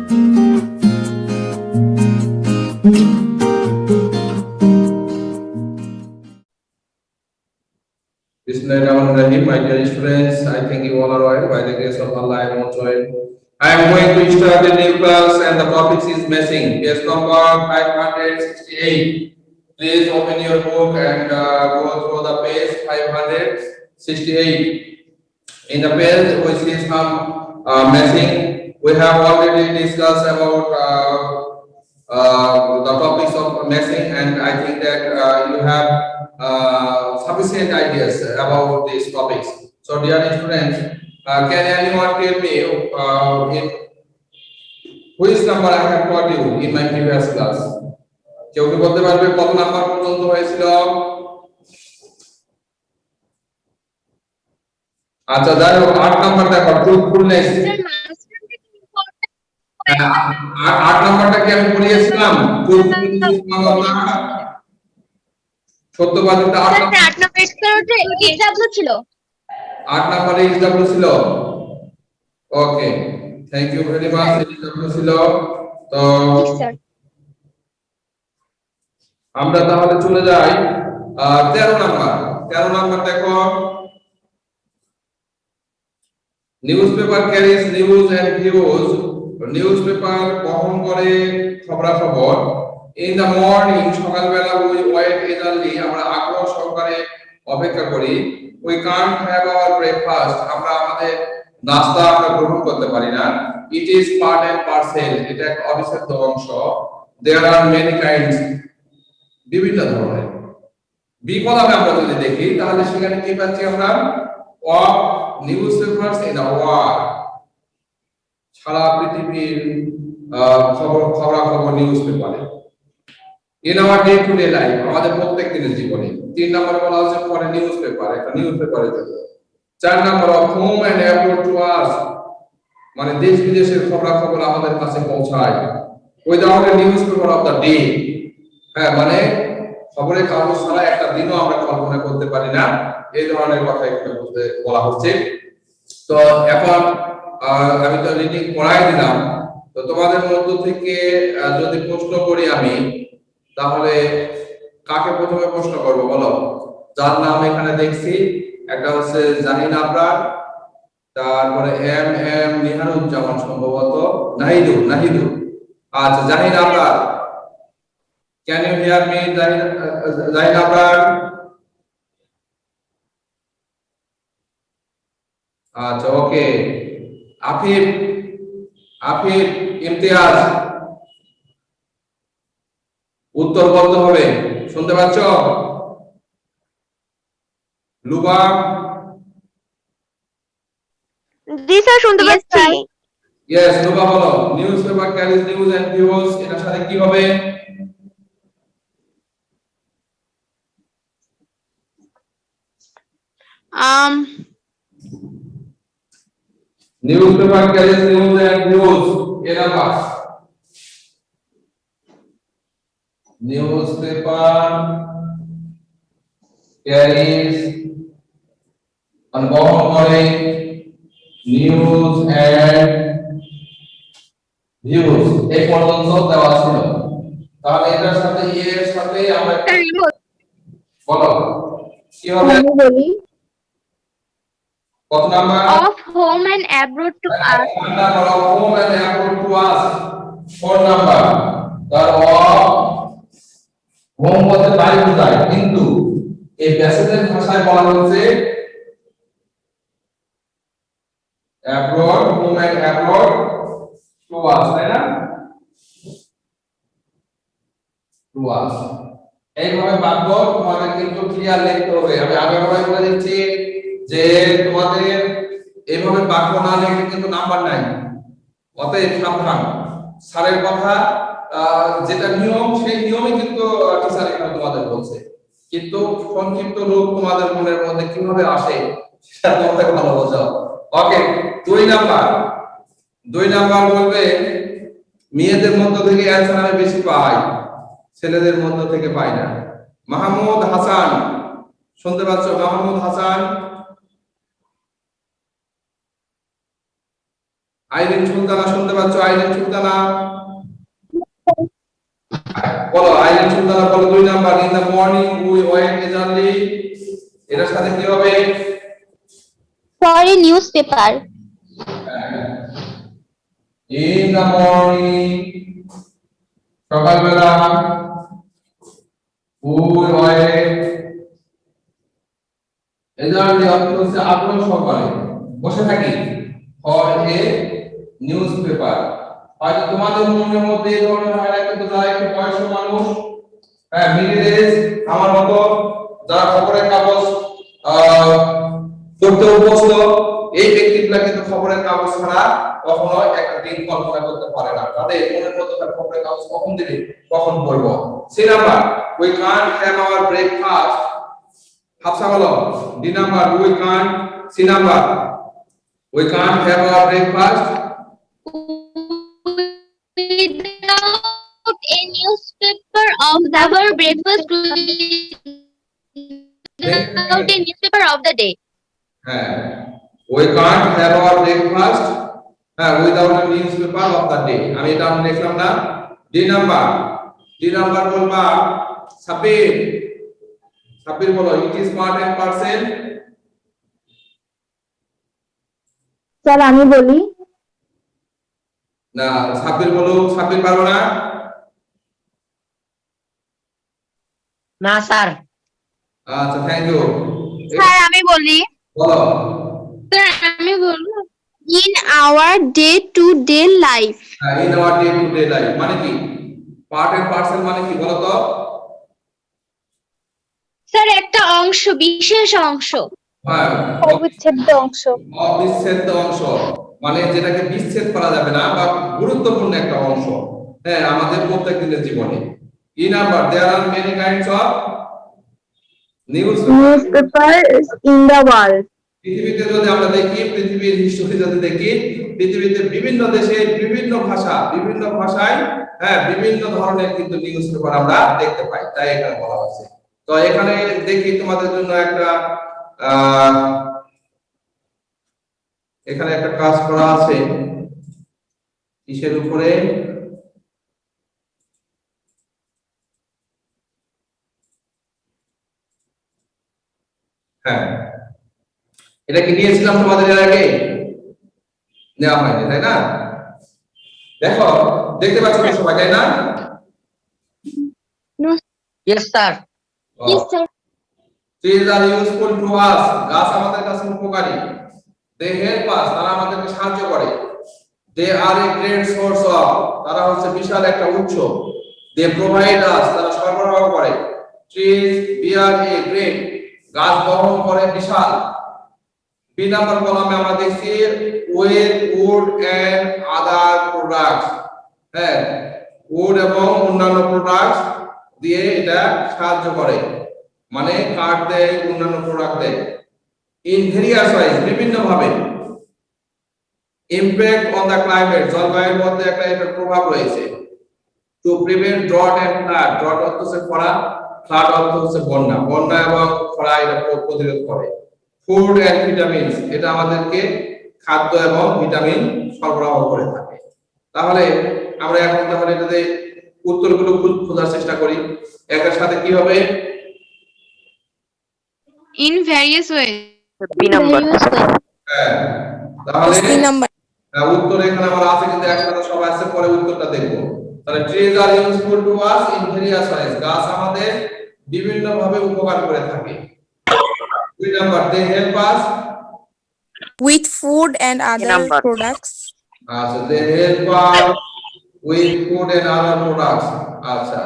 Bismillahirrahmanirrahim. My dear students, I think you all are well. By the grace of Allah, I am also well. I am going to start a new class and the topic is messing. Page number 568. Please open your book and go through the page 568. In the page we see some messing. We have already discussed about the topics of messing, and I think that you have sufficient ideas about these topics. So, dear students, can anyone tell me which number I have taught you in my previous class? কেউ কি বলতে পারবে কত number পর্যন্ত হয়েছিল? আচ্ছা, যাই হোক 8 নাম্বার দেখো, ট্রুথফুলনেস। 8 নাম্বারটা কি আমি পড়িয়েছিলাম? ট্রুথফুলনেস সত্যবাদিতা। 8 নাম্বার ছিল। 8 নাম্বারে ইসডব্লিউ ছিল। Okay, thank you very much. ইসডব্লিউ ছিল। তো আমরা তাহলে চলে যাই 13 নাম্বার। 13 নাম্বার দেখো, newspaper carries news and views. Newspaper বহন করে খবরাখবর। ইন দ্য মর্নিং, সকালবেলা উই ওয়েট ইগারলি, আমরা আগ্রহ সহকারে অপেক্ষা করি। We can't have our breakfast, আমরা আমাদের নাস্তা আমরা গ্রহণ করতে পারি না। It is part and parcel, এটা এক অবিচ্ছেদ্য অংশ। দেয়ার আর মেনি কাইন্ডস, বিভিন্ন ধরনের। বিকলামে আমরা যদি দেখি তাহলে সেখানে কি পাচ্ছি আমরা? Of newspapers in a world, সারা পৃথিবীর খবরাখবর নিউজপেপারে। In our day to day life, আমাদের প্রত্যেক দিনের জীবনে। 3 নম্বরে বলা হচ্ছে পরে নিউজপেপার, একটা নিউজপেপারের জন্য। 4 নম্বর of home and about to us, মানে দেশ বিদেশের খবরাখবর আমাদের কাছে পৌঁছায়। Without a newspaper of the day, হ্যাঁ, মানে খবরের কাগজ ছাড়া একটা দিনও আমরা কল্পনা করতে পারি না, এই ধরনের কথা এখানে বলা হচ্ছে। তো এখন আমি তো রিডিং পড়াই দিলাম, তো তোমাদের মধ্য থেকে যদি প্রশ্ন করি আমি, তাহলে কাকে প্রথমে প্রশ্ন করব বলো? যার নাম এখানে দেখছি, একটা হচ্ছে জাহিন আবরার, তারপরে এম এম নিহারুজ্জামান, সম্ভবত নাহিদু। আচ্ছা, Jahin Abrar, can you hear me? Jahin Abrar. আচ্ছা, ওকে। আফিফ ইমতিয়াজ, উত্তর বলতে হবে। শুনতে পাচ্ছ? লুবা? জি স্যার, শুনতে পাচ্ছি। ইয়েস, লুবা বলো। Newspaper carries news and views, এটার সাথে কি হবে? Newspaper carries news and views, এরা পাস। নিউজপেপার ক্যারিজ, বহন করে নিউজ এন্ড ভিউজ, এই পর্যন্ত দেওয়া ছিল। তাহলে এটার সাথে এর সাথে আমরা বলো কি হবে? আমি বলি, কত number? Of home and abroad to us. Number of home and abroad to us, 4 number. তার অফ হোম বলতে বাইরে বোঝায়, কিন্তু এই প্যাসেজের ভাষায় বলা হচ্ছে abroad, home and abroad to us, তাই না? টু আস, এইভাবে বাক্য তোমাদের কিন্তু ক্লিয়ার লিখতে হবে। আমি আগে বলে দিচ্ছি যে তোমাদের এইভাবে বাক্য না লিখলে কিন্তু নাম্বার নাই। অতএব সাবধান, স্যারের কথা যেটা নিয়ম, সেই নিয়মই কিন্তু টিচার এখানে তোমাদের বলছে, কিন্তু সংক্ষিপ্ত রূপ তোমাদের মনের মধ্যে কিভাবে আসে সেটা তোমাদের ভালো বোঝাও। ওকে, 2 নাম্বার বলবে মেয়েদের মধ্য থেকে অ্যানসার আমি বেশি পাই, ছেলেদের মধ্য থেকে পাই না। মাহমুদ হাসান, শুনতে পাচ্ছ? মাহমুদ হাসান, আইরিন সুলতানা শুনতে পাচ্ছ? আইরিন সুলতানা বলো, আইরিন সুলতানা বলো 2 number. In the morning we wake eagerly, এটার সাথে কি হবে? For a newspaper. In the morning, সকালবেলা, উই ওয়েক এজারলি অর্থ হচ্ছে আগ্রহ সহকারে বসে থাকি, ফর এ নিউজ পেপার। হয়তো তোমাদের মনের মধ্যে এই ধরনের হয় না, কিন্তু যারা একটু বয়স্ক মানুষ, হ্যাঁ মিডিল এজ, আমার মতো যারা খবরের কাগজ পড়তে অভ্যস্ত, এই ব্যক্তিগুলা কিন্তু খবরের কাগজ ছাড়া কখনো একটা দিন কল্পনা করতে পারে না। তাদের মনের মধ্যে খবরের কাগজ কখন দিবে, কখন পড়বো। C number, we can't have our breakfast. Hafsa বলো, D number, we can't. C number, we can't have our breakfast. Without a newspaper of our breakfast, without a newspaper of the day. We can't have our breakfast without a newspaper of the day. আমি এটা আমি লিখলাম না। D number বলবা সাবির। সাবির বলো, it is part and parcel. Sir আমি বলি। না, সাবির বলো। সাবির পারো না? না স্যার। আচ্ছা, থ্যাংক ইউ। স্যার আমি বলি। বলো। স্যার আমি বলবো, in our day to day life. in our day to day life মানে কি? পার্ট এন্ড পার্সেল মানে কি বলো তো? স্যার একটা অংশ, বিশেষ অংশ। হ্যাঁ, অবিচ্ছেদ্য অংশ। অবিচ্ছেদ্য অংশ মানে যেটাকে বিচ্ছেদ করা যাবে না, বা গুরুত্বপূর্ণ একটা অংশ, হ্যাঁ আমাদের প্রত্যেকদিনের জীবনে। E number, there are many kinds of newspaper in the world. পৃথিবীতে যদি আমরা দেখি, পৃথিবীর হিস্ট্রি যদি দেখি, পৃথিবীতে বিভিন্ন দেশে বিভিন্ন ভাষা, বিভিন্ন ভাষায় বিভিন্ন ধরনের কিন্তু নিউজ পেপার আমরা দেখতে পাই, তাই এখানে বলা হয়েছে। তো এখানে দেখি তোমাদের জন্য একটা এখানে একটা কাজ করা আছে, কিসের উপরে? হ্যাঁ, এটা কি নিয়েছিলাম তোমাদের এর আগে? নেওয়া হয়নি, তাই না? দেখো, দেখতে পাচ্ছ তো সবাই, তাই না? Yes sir. Yes, sir. Trees are useful to us. গাছ আমাদের কাছে উপকারী। They help us. তারা আমাদেরকে সাহায্য করে। They are a great source of. তারা হচ্ছে বিশাল একটা উৎস। They provide us. তারা সরবরাহ করে। Trees bear a great. গাছ বহন করে বিশাল। বি নাম্বার কলামে আমরা দেখছি with wood and other products. হ্যাঁ, wood এবং অন্যান্য প্রোডাক্টস দিয়ে এটা সাহায্য করে, মানে কাঠ দেয়, অন্যান্য প্রোডাক্ট দেয়। ইন ভেরিয়াস ওয়াইজ, বিভিন্ন ভাবে। ইমপ্যাক্ট অন দা ক্লাইমেট, জলবায়ুর মধ্যে একটা এর প্রভাব রয়েছে। To prevent drought and flood, drought অর্থ হচ্ছে খরা, ফ্লাড অর্থ হচ্ছে বন্যা, বন্যা এবং খরা এটা প্রতিরোধ করে। ফুড এন্ড ভিটামিনস, এটা আমাদেরকে খাদ্য এবং ভিটামিন সরবরাহ করে থাকে। তাহলে আমরা এখন তাহলে এটাতে উত্তরগুলো খোঁজার চেষ্টা করি। এটার সাথে কি হবে? In various ways. B number. হ্যাঁ, তাহলে বি নাম্বার। উত্তর এখানে আমার আছে, কিন্তু একসাথে সবাই আছে, পরে উত্তরটা দেখব। তাহলে trees are useful to us in various ways, গাছ আমাদের বিভিন্ন ভাবে উপকার করে থাকে। দুই number, they help us with food and other number. Products. আচ্ছা, they help us with food and other products. আচ্ছা,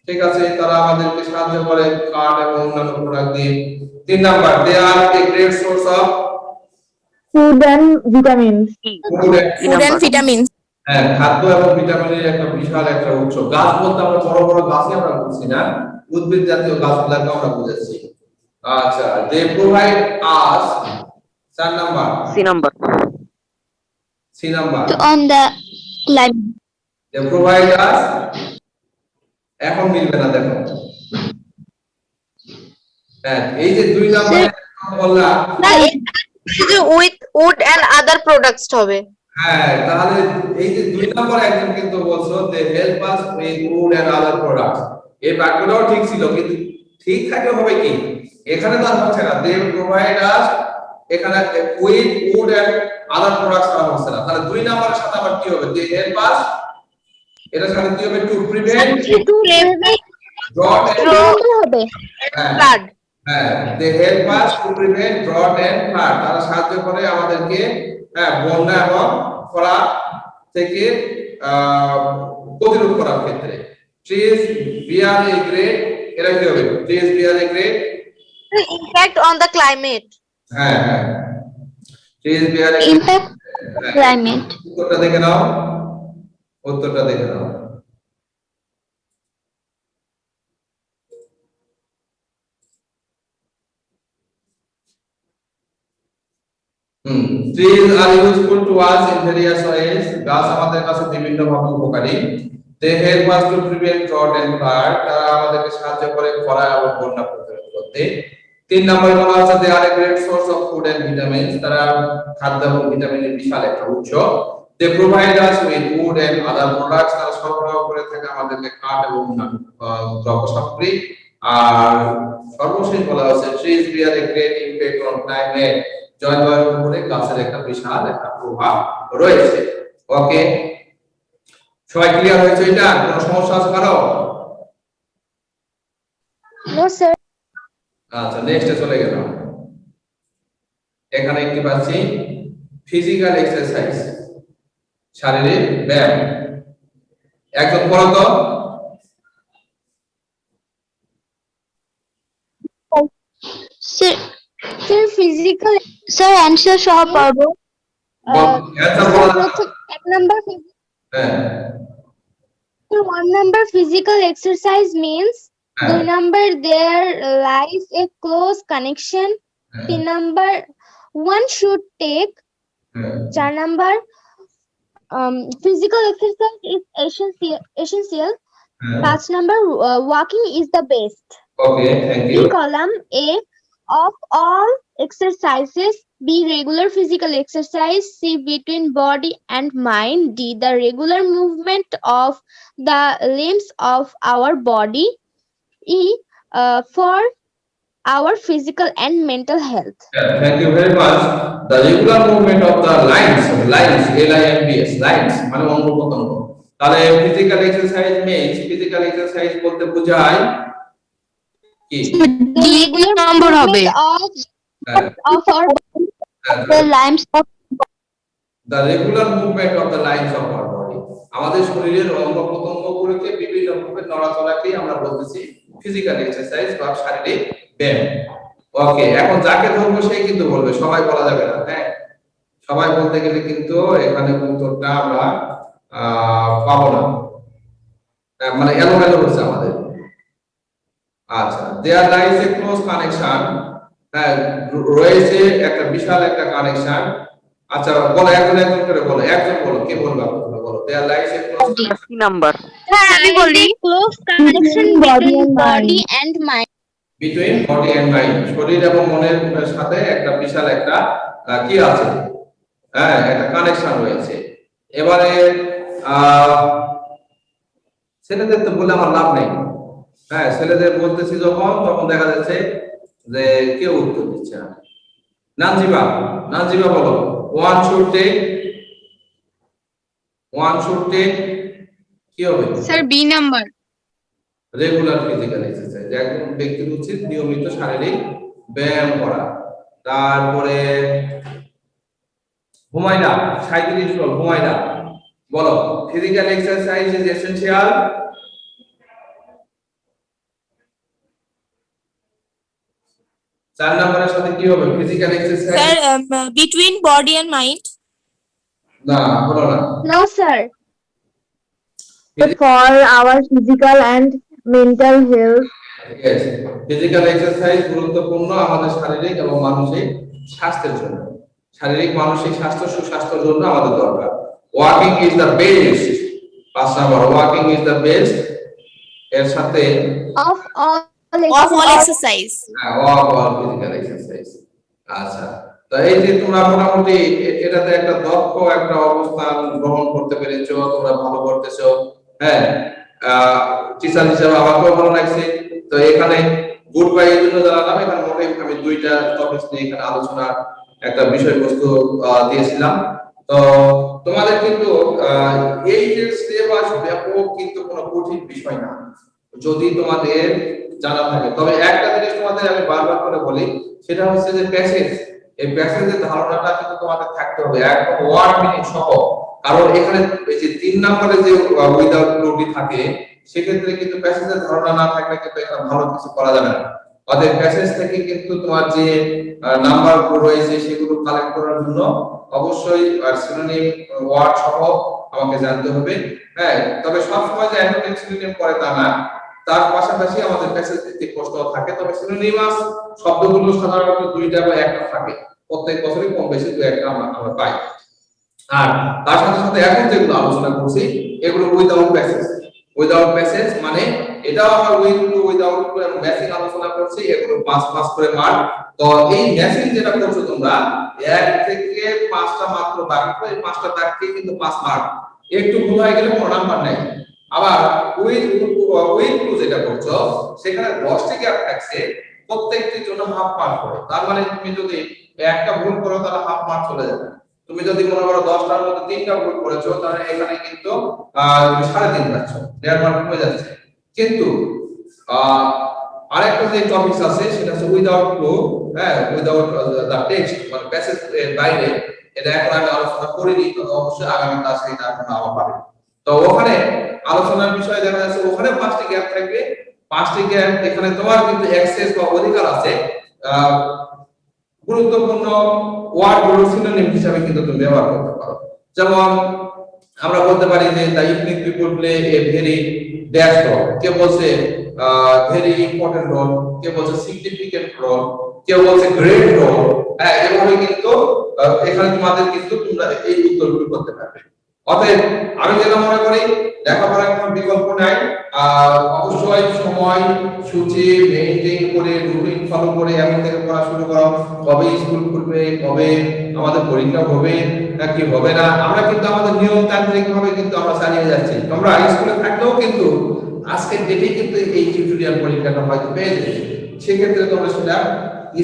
ঠিক আছে, তারা আমাদেরকে সাহায্য করে কাঠ এবং অন্যান্য প্রোডাক্ট দিয়ে। তিন number, they are a great source of food and vitamins. Food food and vitamins. হ্যাঁ, খাদ্য এবং ভিটামিনের একটা বিশাল একটা উৎস। গাছ বলতে আমরা বড় বড় গাছই আমরা বুঝছি না, উদ্ভিদ জাতীয় গাছগুলোকে আমরা বুঝাচ্ছি। আচ্ছা, they provide us, 4 number, C number. C number, On the climate. They provide us, এখন মিলবে না, দেখো। হ্যাঁ, এই যে 2 নাম্বারে বললাম, with wood and other products হবে। হ্যাঁ, তাহলে এই যে 2 নম্বর একজন কিন্তু বলছো যে help us with food and other products, এই বাক্যটাও ঠিক ছিল, কিন্তু ঠিক থাকলে হবে কি, এখানে তো আর হচ্ছে না, দে প্রোভাইড আস, এখানে with food and other products করা হচ্ছে না, তাহলে 2 নম্বরের সাথে আবার কি হবে, দে হেল্প আস, এটার সাথে কি হবে, টু প্রিভেন্ট ড্রট এন্ড হবে flood, হ্যাঁ, they help us to prevent drought and flood, তারা সাহায্য করে আমাদেরকে বন্যা এবং খরা থেকে প্রতিরোধ করার ক্ষেত্রে। ট্রিজ বিয়ার এ গ্রেট, এরা কি হবে, trees bear a great impact on the climate. হ্যাঁ হ্যাঁ, trees bear a Impact climate. উত্তরটা দেখে নাও, উত্তরটা দেখে নাও। Trees are useful to us in various ways, গাছ আমাদের কাছে বিভিন্ন ভাবে উপকারী। They help us to prevent drought and flood, তারা আমাদেরকে সাহায্য করে খরা এবং বন্যা প্রতিরোধ করতে। 3 নম্বরে বলা আছে they are a great source of food and vitamins, তারা খাদ্য এবং ভিটামিনের বিশাল একটা উৎস। They provide us with food and other products, তারা সরবরাহ করে থাকে আমাদেরকে কাঠ এবং অন্যান্য দ্রব্য সামগ্রী। আর সর্বশেষ বলা আছে trees bear a great impact on climate, জলবায়ুর উপরে গাছের একটা বিশাল একটা প্রভাব রয়েছে। ওকে, সবাই ক্লিয়ার হয়েছে? এটা কোনো সমস্যা আছে কারো? No, sir. আচ্ছা, নেক্সটে চলে গেলাম। এখানে একটি পাচ্ছি ফিজিক্যাল এক্সারসাইজ, শারীরিক ব্যায়াম। একজন পড়ো তো। Sir, physical. Sir, answer সহ পারবো। অ্যানসার বলা এক নাম্বার হ্যাঁ 1 number physical exercise means হ্যাঁ 2 number there lies a close connection. 3 number one should take. হ্যাঁ 4 number physical exercise is essential. 5 number walking is the best. Okay, thank you. In column A, of all exercises, B, regular physical exercise. C, between body and mind. D, the regular movement of the limbs of our body. E, for our physical and mental health. Thank you very much. The regular movement of the lines, LIMBS, lines মানে অঙ্গ প্রত্যঙ্গ। তাহলে physical exercise means, physical exercise বলতে বোঝায় কি, The regular number হবে। movement of our the limbs of regular movement of the lines of our body, আমাদের শরীরের অঙ্গ প্রত্যঙ্গগুলোকে বিভিন্ন ভাবে নড়াচড়াকেই আমরা বলতেছি ফিজিক্যাল এক্সারসাইজ বা শারীরিক ব্যায়াম। ওকে, এখন যাকে ধরবো সেই কিন্তু বলবে, সবাই বলা যাবে না। হ্যাঁ, সবাই বলতে গেলে কিন্তু এখানে উত্তরটা আমরা পাবো না, মানে এলোমেলো হচ্ছে আমাদের। আচ্ছা, there lies a close connection, হ্যাঁ রয়েছে একটা বিশাল একটা কানেকশন। আচ্ছা বলো, একজন একজন করে বলো, একজন বলো, কে বলবা প্রথমে বলো, দেয়ার লাইজ এ ক্লোজ কি নাম্বার? আমি বলি close connection between body and mind. Between body and mind, শরীর এবং মনের সাথে একটা বিশাল একটা কি আছে, হ্যাঁ একটা কানেকশন রয়েছে। এবারে ছেলেদের তো বলে আমার লাভ নেই, হ্যাঁ ছেলেদের বলতেছি যখন, তখন দেখা যাচ্ছে যে কেউ উত্তর দিচ্ছে না। নানজিবা, নানজিবা বলো, ওয়ান শুড টেক কি হবে? Sir, B number. Regular physical exercise, একজন ব্যক্তির উচিত নিয়মিত শারীরিক ব্যায়াম করা। তারপরে হুমায়রা, 37 বল, হুমায়রা বলো, ফিজিক্যাল এক্সারসাইজ ইজ এসেনশিয়াল। 4 নম্বরের সাথে কি হবে, physical exercise? Sir, between body and mind. না, হলো না। No, sir. For our physical and mental health. Yes, physical exercise গুরুত্বপূর্ণ আমাদের শারীরিক এবং মানসিক স্বাস্থ্যের জন্য। শারীরিক মানসিক স্বাস্থ্য, সুস্বাস্থ্যের জন্য আমাদের দরকার। Walking is the best, 5 number, walking is the best এর সাথে Of all Of all exercise. Walk or physical exercise. আচ্ছা, তো এই যে তোমরা মোটামুটি এটাতে একটা দক্ষ একটা অবস্থান গ্রহণ করতে পেরেছো, তোমরা ভালো করতেছো। হ্যাঁ, টিচার হিসেবে আমাকেও ভালো লাগছে। তো এখানে গুড বাই এর জন্য জানালাম, এখানে মোটামুটি আমি দুইটা টপিক নিয়ে এখানে আলোচনার একটা বিষয়বস্তু দিয়েছিলাম। তো তোমাদের কিন্তু এই যে সিলেবাস ব্যাপক কিন্তু কোনো কঠিন বিষয় না যদি তোমাদের জানা থাকে। তবে একটা জিনিস তোমাদের আমি বারবার করে বলি, সেটা হচ্ছে যে প্যাসেজ, এই প্যাসেজের ধারণাটা কিন্তু তোমাদের থাকতে হবে একদম ওয়ার্ড মিনিং সহ। কারণ এখানে এই যে 3 নম্বরে যে উইদাউট ক্লুটি থাকে, সেক্ষেত্রে কিন্তু প্যাসেজের ধারণা না থাকলে কিন্তু এখানে ভালো কিছু করা যাবে না। অতএব প্যাসেজ থেকে কিন্তু তোমার যে নাম্বারগুলো রয়েছে সেগুলো কালেক্ট করার জন্য অবশ্যই সিনোনিম ওয়ার্ড সহ আমাকে জানতে হবে। হ্যাঁ, তবে সব সময় যে অ্যান্টোনিম সিনোনিম পড়ে তা না, তার পাশাপাশি আমাদের প্যাসেজ ভিত্তিক প্রশ্ন থাকে। তবে সিনোনিমাস শব্দগুলো সাধারণত 2টা বা 1টা থাকে, প্রত্যেক বছরই কম বেশি 2-1টা আমরা পাই। আর তার সাথে সাথে এখন যেগুলো আলোচনা করছি এগুলো উইদাউট প্যাসেজ। উইদাউট প্যাসেজ মানে এটাও আমরা উইদাউট ম্যাচিং আলোচনা করছি, এগুলো 5 করে মার্ক। তো এই ম্যাচিং যেটা করছো তোমরা 1 থেকে 5টা মাত্র দাগ, এই 5টা দাগকে কিন্তু 5 মার্ক, একটু ভুল হয়ে গেলে কোনো নাম্বার নেই। আবার উইথ টু যেটা করছো সেখানে 10টি গ্যাপ থাকছে, প্রত্যেকটির জন্য হাফ মার্ক করে। তার মানে তুমি যদি একটা ভুল করো তাহলে হাফ মার্ক চলে যাবে। তুমি যদি মনে করো 10টার মধ্যে 3টা ভুল করেছো, তাহলে এখানে কিন্তু তুমি 3.5 পাচ্ছ, 1.5 মার্ক কমে যাচ্ছে। কিন্তু আরেকটা যে টপিকস আছে সেটা হচ্ছে উইদাউট ক্লু, হ্যাঁ, উইদাউট দা টেক্সট, মানে প্যাসেজ এর বাইরে। এটা এখন আমি আলোচনা করিনি, তো অবশ্যই আগামী ক্লাসে এটা আপনারা আবার পাবেন। তো ওখানে আলোচনার বিষয়ে দেখা যাচ্ছে ওখানে 5টি গ্যাপ থাকবে। 5টি গ্যাপ এখানে তোমার কিন্তু অ্যাক্সেস বা অধিকার আছে গুরুত্বপূর্ণ ওয়ার্ডগুলো সিনোনিম হিসেবে কিন্তু তুমি ব্যবহার করতে পারো। যেমন আমরা বলতে পারি যে the ethnic people play a very dash role, কে বলছে ভেরি ইম্পর্টেন্ট রোল, কে বলছে সিগনিফিকেন্ট রোল, কে বলছে গ্রেট রোল। হ্যাঁ, এভাবে কিন্তু এখানে তোমাদের কিন্তু তোমরা এই উত্তরগুলো করতে পারবে। অতএব আমি যেটা মনে করি, লেখাপড়ার কোনো বিকল্প নাই। অবশ্যই সময় সূচি মেইনটেইন করে রুটিন ফলো করে এখন থেকে পড়া শুরু করো। কবে স্কুল খুলবে, কবে আমাদের পরীক্ষা হবে নাকি হবে না, আমরা কিন্তু আমাদের নিয়মতান্ত্রিক ভাবে কিন্তু আমরা চালিয়ে যাচ্ছি। তোমরা স্কুলে থাকলেও কিন্তু আজকের ডেটে কিন্তু এই টিউটোরিয়াল পরীক্ষাটা হয়তো পেয়ে যাবে, সেক্ষেত্রে তোমরা সেটা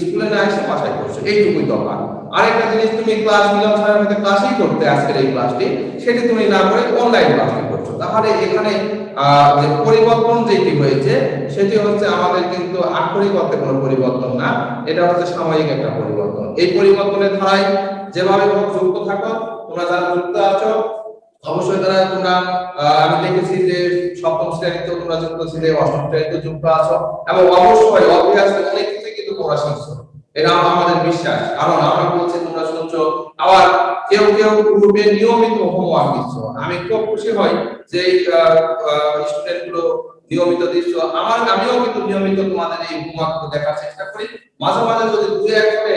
স্কুলে না এসে বাসায় করছো, এইটুকুই তফাৎ। আরেকটা জিনিস, তুমি ক্লাস মিলন স্যারের মধ্যে ক্লাসই করতে আজকের এই ক্লাসটি, সেটি তুমি না করে অনলাইন ক্লাসটি করছো। তাহলে এখানে যে পরিবর্তন যেটি হয়েছে সেটি হচ্ছে আমাদের কিন্তু আক্ষরিক অর্থে কোনো পরিবর্তন না, এটা হচ্ছে সাময়িক একটা পরিবর্তন। এই পরিবর্তনের ধারায় যেভাবে যুক্ত থাকো, তোমরা যারা যুক্ত আছো অবশ্যই তারা তোমরা আমি দেখেছি যে 7ম শ্রেণীতে তোমরা যুক্ত ছিলে, 8ম শ্রেণীতে যুক্ত আছো, এবং অবশ্যই অভ্যাসে অনেক কিছু কিন্তু তোমরা শিখছো, এটা আমাদের বিশ্বাস। কারণ আমরা বলছি তোমরা শুনছো, আবার কেউ কেউ গ্রুপে নিয়মিত হোমওয়ার্ক দিচ্ছ। আমি খুব খুশি হই যে স্টুডেন্ট গুলো নিয়মিত দিচ্ছ। আমিও কিন্তু নিয়মিত তোমাদের এই হোমওয়ার্ক দেখার চেষ্টা করি। মাঝে মাঝে যদি 2-1 করে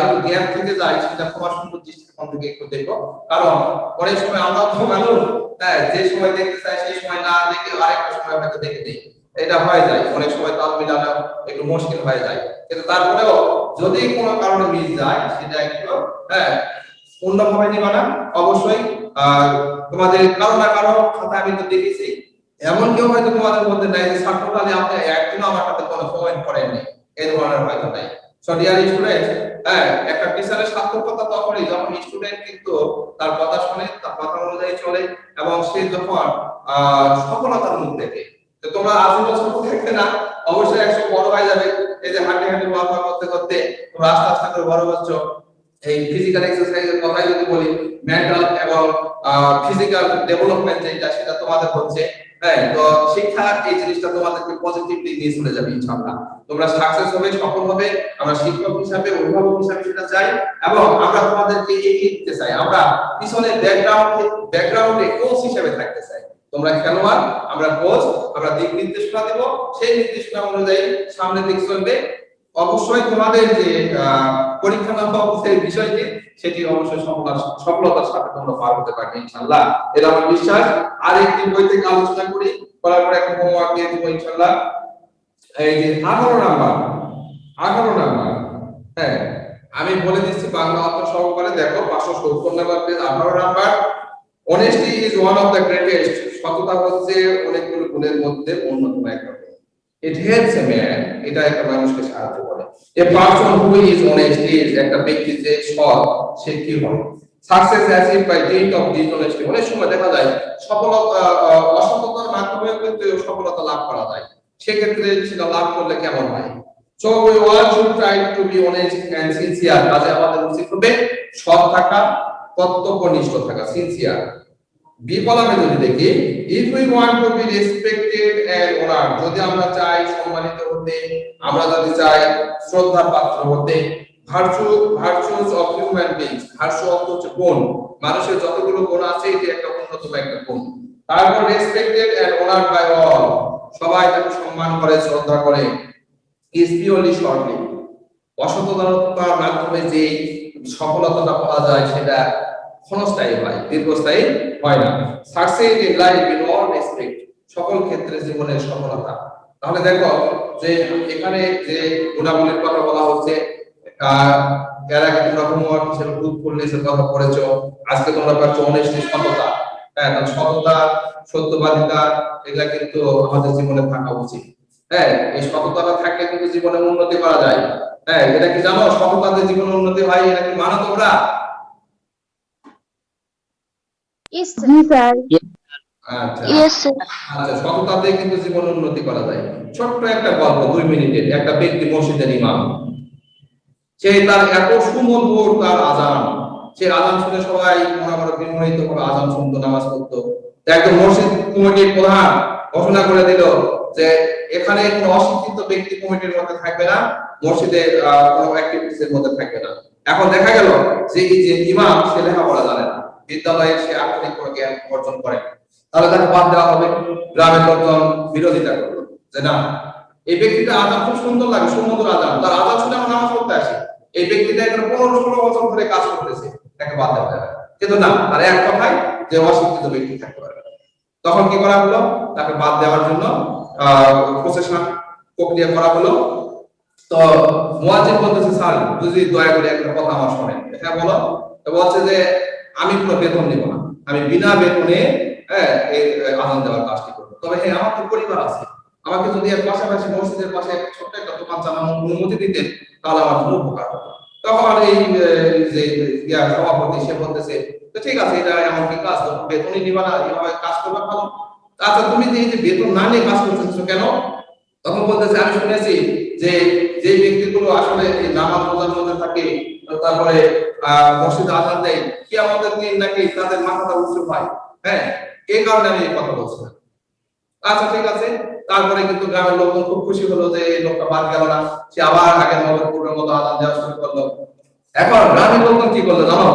একটু গ্যাপ থেকে যায়, সেটা তোমার সুন্দর দৃষ্টিকোণ থেকে একটু দেখো। কারণ অনেক সময় আমরা তো মানুষ, হ্যাঁ, যে সময় দেখতে চাই সেই সময় না দেখে আরেকটা সময় হয়তো দেখে দিই, এটা হয়ে যায়। অনেক সময় তাল মিলানো একটু মুশকিল হয়ে যায়, কিন্তু তারপরেও যদি কোনো কারণে মিস যায় সেটা একটু অন্যভাবে নিবা না। অবশ্যই তোমাদের কারো না কারো খাতা আমি তো দেখেছি, এমন কেউ হয়তো তোমাদের মধ্যে নাই যে ছাত্রকালে আপনি একদিনও আমার সাথে কোনো কমেন্ট করেননি, এই ধরনের হয়তো নাই। সো ডিয়ার স্টুডেন্ট, একটা টিচারের সার্থকতা তখনই যখন স্টুডেন্ট কিন্তু তার কথা শুনে, তার কথা অনুযায়ী চলে, এবং সে যখন সফলতার মুখ দেখে। তো তোমরা আজীবন ছোট থাকতে না, অবশ্যই একসময় বড় হয়ে যাবে। এই যে হাঁটে হাঁটে ওয়ার্কআউট করতে করতে তোমরা আস্তে আস্তে করে বড় হচ্ছ। এই ফিজিক্যাল এক্সারসাইজের কথাই যদি বলি, মেন্টাল এবং ফিজিক্যাল ডেভেলপমেন্ট যেটা সেটা তোমাদের হচ্ছে। হ্যাঁ, তো শিক্ষা এই জিনিসটা তোমাদেরকে পজিটিভলি নিয়ে চলে যাবে ইনশাআল্লাহ। তোমরা সাকসেস হবে, সফল হবে। আমরা শিক্ষক হিসাবে, অভিভাবক হিসাবে সেটা চাই, এবং আমরা তোমাদেরকে এগিয়ে দিতে চাই। আমরা পিছনে ব্যাকগ্রাউন্ডে কোচ হিসাবে থাকতে চাই। তোমরা খেলোয়াড়, আমরা কোচ, আমরা দিক নির্দেশনা দেব, সেই নির্দেশনা অনুযায়ী সামনের দিক চলবে। অবশ্যই তোমাদের যে পরীক্ষা নাম্বার সেই বিষয়টি, সেটি অবশ্যই সফলতার সাথে তোমরা পার হতে পারবে ইনশাআল্লাহ, এটা আমার বিশ্বাস। আর একটি বই থেকে আলোচনা করি, করার পর একটা হোমওয়ার্ক দিয়ে দেবো ইনশাআল্লাহ। এই যে 18 নাম্বার, হ্যাঁ আমি বলে দিচ্ছি বাংলা অর্থ সহকারে দেখো 570 number page 18 number. Honesty is one of the greatest, সততা হচ্ছে অনেকগুলো গুণের মধ্যে অন্যতম একটা গুণ। ইট হেল্পস এ ম্যান, এটা একটা মানুষকে সাহায্য করে। A person who is honest is, একটা ব্যক্তি যে সৎ সে কি হয়। Success achieved by deed of dishonesty, অনেক সময় দেখা যায় সফলতা অসততার মাধ্যমে কিন্তু সফলতা লাভ করা যায়, সেক্ষেত্রে সেটা লাভ করলে কেমন হয়। So we all should try to be honest and sincere, কাজে আমাদের উচিত হবে সৎ থাকা, কর্তব্যনিষ্ঠ থাকা, সিনসিয়ার। বি কলামে যদি দেখি, if we want to be respected and honored, যদি আমরা চাই সম্মানিত হতে, আমরা যদি চাই শ্রদ্ধার পাত্র হতে, virtues of human beings, virtue অর্থ হচ্ছে গুণ, মানুষের যতগুলো গুণ আছে এটি একটা অন্যতম একটা গুণ। তারপর respected and honored by all, সবাই তাকে সম্মান করে, শ্রদ্ধা করে। is purely shortly, অসততার মাধ্যমে যে সফলতাটা পাওয়া যায় সেটা ক্ষণস্থায়ী হয়, দীর্ঘস্থায়ী হয় না। Success in life in all respect, সকল ক্ষেত্রে জীবনের সফলতা। তাহলে দেখো যে এখানে যে গুণাবলীর কথা বলা হচ্ছে, এর আগে তোমরা হোমওয়ার্ক হিসেবে ট্রুথফুলনেসের কথা পড়েছো, আজকে তোমরা পাচ্ছ অনেস্টি, সততা। হ্যাঁ, তাহলে সততা, সত্যবাদিতা এগুলা কিন্তু আমাদের জীবনে থাকা উচিত। হ্যাঁ, এই সততাটা থাকলে কিন্তু জীবনে উন্নতি করা যায়। হ্যাঁ, এটা কি জানো সততাতে জীবনে উন্নতি হয়, এটা কি মানো তোমরা? Yes, sir. জি স্যার। আচ্ছা Yes, sir. আচ্ছা, সততাতে কিন্তু জীবনে উন্নতি করা যায়। ছোট্ট একটা গল্প, 2 মিনিটের। একটা ব্যক্তি মসজিদের ইমাম, সে তার এত সুমধুর তার আজান, সে আজান শুনে সবাই মনে করে বিমোহিত করে আজান শুনতো, নামাজ পড়তো। একজন মসজিদ কমিটির প্রধান ঘোষণা করে দিল যে এখানে কোনো অশিক্ষিত ব্যক্তি কমিটির মধ্যে থাকবে না, মসজিদের কোনো অ্যাক্টিভিটিস এর মধ্যে থাকবে না। এখন দেখা গেল যে এই যে ইমাম সে লেখাপড়া জানে না, বিদ্যালয়ে সে আক্ষরিক কোনো জ্ঞান অর্জন করে, তাহলে তাকে বাদ দেওয়া হবে। গ্রামের লোকজন বিরোধিতা করলো যে না, এই ব্যক্তিটা আজান খুব সুন্দর লাগে, সুমধুর আজান, তার আজান শুনে আমরা নামাজ পড়তে আসি, এই ব্যক্তিটা এখানে 15-16 বছর ধরে কাজ করতেছে, তাকে বাদ দেওয়া যাবে। কিন্তু না, তার এক কথায় যে অশিক্ষিত ব্যক্তি থাকতে পারে। তখন কি করা হলো, তাকে বাদ দেওয়ার জন্য প্রসেশন প্রক্রিয়া করা হলো। তো মুয়াজ্জিন বলতেছে, স্যার যদি দয়া করে একটা কথা আমার শোনেন। হ্যাঁ বলো। তো বলছে যে আমি কোনো বেতন নিব না, আমি বিনা বেতনে এই আজান দেওয়ার কাজটি করবো। তবে হ্যাঁ, আমার তো পরিবার আছে, আমাকে যদি এর পাশাপাশি মসজিদের পাশে একটা ছোট্ট একটা দোকান চালানোর অনুমতি দিতেন তাহলে আমার খুব উপকার হতো। তখন এই যে সভাপতি সে বলতেছে, তো ঠিক আছে, এটা এমন কি কাজ, তখন বেতনই নিবা না, এইভাবে কাজ করবে ভালো। আচ্ছা, তুমি যে এই যে বেতন না নিয়ে কাজ করতেছো কেন? তখন বলতেছে, আমি শুনেছি যে যে ব্যক্তিগুলো আসলে এই নামাজ রোজার মধ্যে থাকে, তারপরে মসজিদে আজান দেয়, কিয়ামতের দিন নাকি তাদের মাথাটা উঁচু হয়। হ্যাঁ, এই কারণে আমি এই কথা বলছিলাম। আচ্ছা ঠিক আছে। তারপরে কিন্তু গ্রামের লোকজন খুব খুশি হলো যে এই লোকটা বাদ গেল না, সে আবার আগের পূর্বের মতো আজান দেওয়া শুরু করলো। এখন গ্রামের লোকজন কি করলো জানো,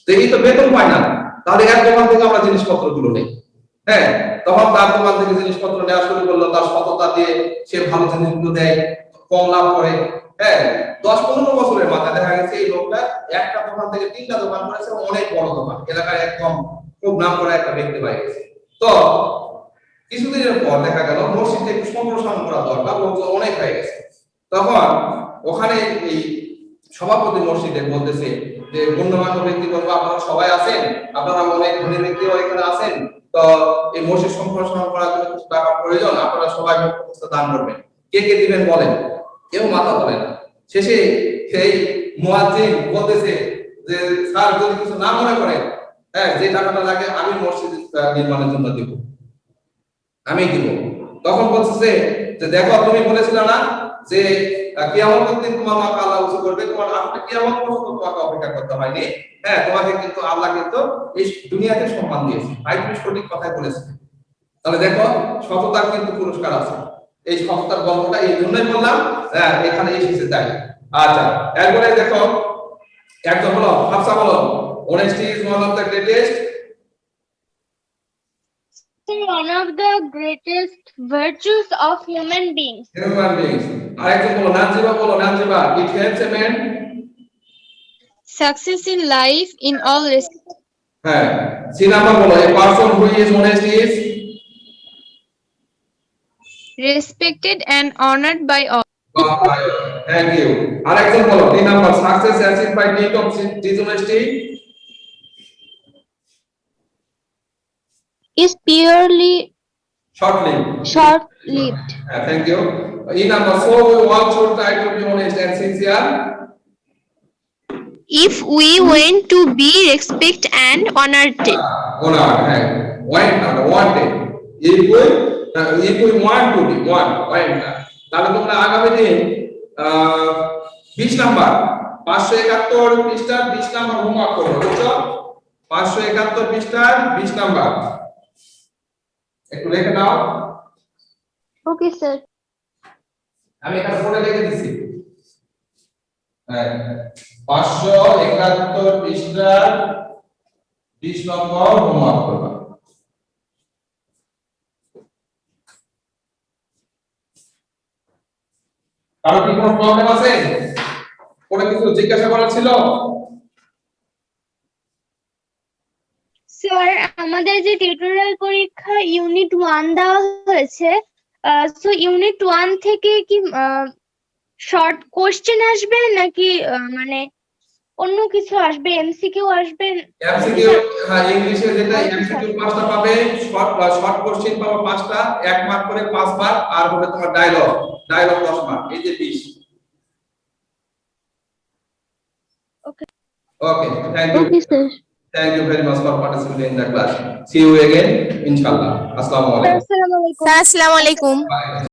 যে এই তো বেতন পায় না, তাহলে এক দোকান থেকে আমরা জিনিসপত্র গুলো নেই। হ্যাঁ, তখন তার দোকান থেকে জিনিসপত্র নেওয়া শুরু করলো, তার সততা দিয়ে সে ভালো জিনিসগুলো দেয়, কম লাভ করে। হ্যাঁ, 10-15 বছরের মাথায় দেখা গেছে এই লোকটা একটা দোকান থেকে 3টা দোকান করেছে, অনেক বড় দোকান, এলাকায় একদম খুব নাম করা একটা ব্যক্তি হয়ে গেছে। তো কিছুদিনের পর দেখা গেল মসজিদে একটু সম্প্রসারণ করা দরকার, লোকজন অনেক হয়ে গেছে। তখন ওখানে এই সভাপতি মসজিদে বলতেছে যে গণ্যমান্য ব্যক্তিবর্গ আপনারা সবাই আছেন, আপনারা অনেক ধনী ব্যক্তিও এখানে আছেন, তো এই মসজিদ সম্প্রসারণ করার জন্য কিছু টাকা প্রয়োজন, আপনারা সবাই দান করবেন। কে কে দিবেন বলেন? কেউ মাথা তোলে না। শেষে সেই মুয়াজ্জিন বলতেছে যে স্যার যদি কিছু না মনে করেন, হ্যাঁ, যে টাকাটা লাগে আমি মসজিদ নির্মাণের জন্য দিব, আমি দিব। তখন বলতেছে যে দেখো, তুমি বলেছিলে না যে কিয়ামতের দিন তোমার মাথা আল্লাহ উঁচু করবে, তোমার আপনি কিয়ামত পর্যন্ত তোমাকে অপেক্ষা করতে হয়নি। হ্যাঁ, তোমাকে কিন্তু আল্লাহ কিন্তু এই দুনিয়াতে সম্মান দিয়েছে, ভাই তুমি সঠিক কথাই বলেছো। তাহলে দেখো, সততার কিন্তু পুরস্কার আছে। এই সততার গল্পটা এই জন্যই বললাম, হ্যাঁ, এখানে এসেছে তাই। আচ্ছা, এরপরে দেখো একদম বলো, হাফসা বলো, honesty is one of the greatest One of the greatest virtues of human beings. human beings. আরেকজন বলো, নানজিবা বলো, Nanjiba, it helps a man. Success in life in all respects. হ্যাঁ, সি নাম্বার বলো, a person who is honest is Respected and honored by all. Thank you. আরেকজন বলো, 3 number, success achieved by deed of dishonesty Is purely shortly. short-lived. Thank you. E number, so we all should try to be honest and sincere. If we want to be respect and honored. Honor, হ্যাঁ, wanted. If we want to be, want না, তাহলে তোমরা আগামী দিন 20 number 571 পৃষ্ঠার 20 number homework করবে, বুঝছো? 571 পৃষ্ঠার 20 নাম্বার একটু লিখে দাও। Okay, sir. আমি এখানে পড়ে লিখে দিছি। হ্যাঁ, 571 পৃষ্ঠার 20 নম্বর হোমওয়ার্ক করবা। কারো কি কোনো প্রবলেম আছে? কোনো কিছু জিজ্ঞাসা করার ছিল? স্যার, আমাদের যে টিউটোরিয়াল পরীক্ষা ইউনিট 1 দেওয়া হয়েছে, সো ইউনিট 1 থেকে কি শর্ট কোশ্চেন আসবে নাকি মানে অন্য কিছু আসবে, এমসিকিউ আসবে? এমসিকিউ, হ্যাঁ, ইংলিশে যেটা এমসিকিউ 5টা পাবে, শর্ট কোশ্চেন পাবে 5টা, 1 মার্ক করে 5 বার, আর হবে তোমার ডায়লগ 10 মার্ক, এই যে 20। Okay. Okay, thank you. Okay, sir. Thank you very much for participating in the class. See you again, inshallah. Assalamu alaikum. Assalamu alaikum. Assalamu alaikum. Bye.